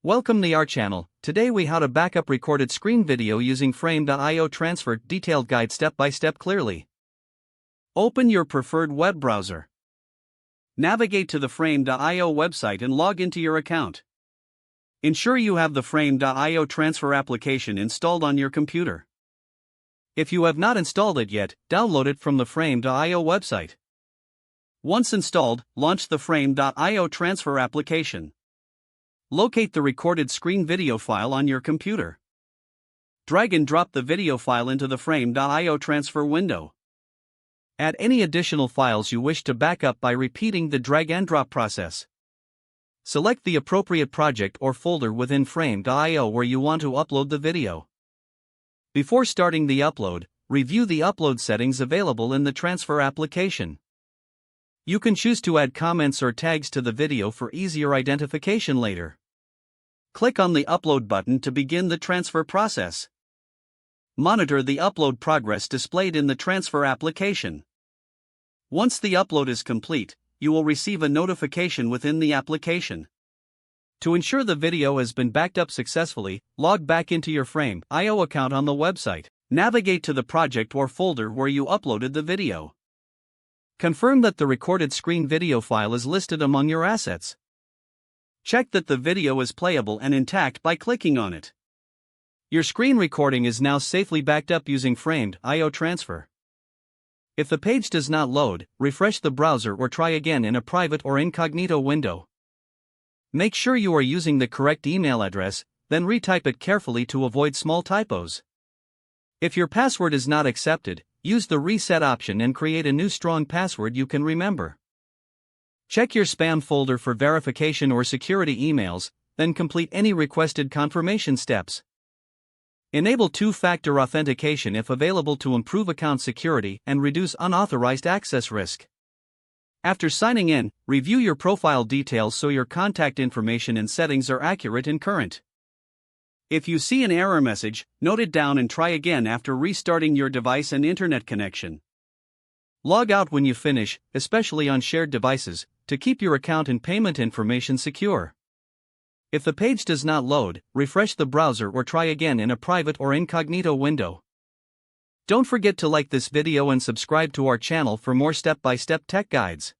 Welcome to our channel. Today we how to backup recorded screen video using Frame.io transfer detailed guide step by step clearly. Open your preferred web browser. Navigate to the Frame.io website and log into your account. Ensure you have the Frame.io transfer application installed on your computer. If you have not installed it yet, download it from the Frame.io website. Once installed, launch the Frame.io transfer application. Locate the recorded screen video file on your computer. Drag and drop the video file into the Frame.io transfer window. Add any additional files you wish to back up by repeating the drag and drop process. Select the appropriate project or folder within Frame.io where you want to upload the video. Before starting the upload, review the upload settings available in the transfer application. You can choose to add comments or tags to the video for easier identification later. Click on the Upload button to begin the transfer process. Monitor the upload progress displayed in the transfer application. Once the upload is complete, you will receive a notification within the application. To ensure the video has been backed up successfully, log back into your Frame.io account on the website. Navigate to the project or folder where you uploaded the video. Confirm that the recorded screen video file is listed among your assets. Check that the video is playable and intact by clicking on it. Your screen recording is now safely backed up using Frame.io transfer. If the page does not load, refresh the browser or try again in a private or incognito window. Make sure you are using the correct email address, then retype it carefully to avoid small typos. If your password is not accepted, use the reset option and create a new strong password you can remember. Check your spam folder for verification or security emails, then complete any requested confirmation steps. Enable two-factor authentication if available to improve account security and reduce unauthorized access risk. After signing in, review your profile details so your contact information and settings are accurate and current. If you see an error message, note it down and try again after restarting your device and internet connection. Log out when you finish, especially on shared devices, to keep your account and payment information secure. If the page does not load, refresh the browser or try again in a private or incognito window. Don't forget to like this video and subscribe to our channel for more step-by-step tech guides.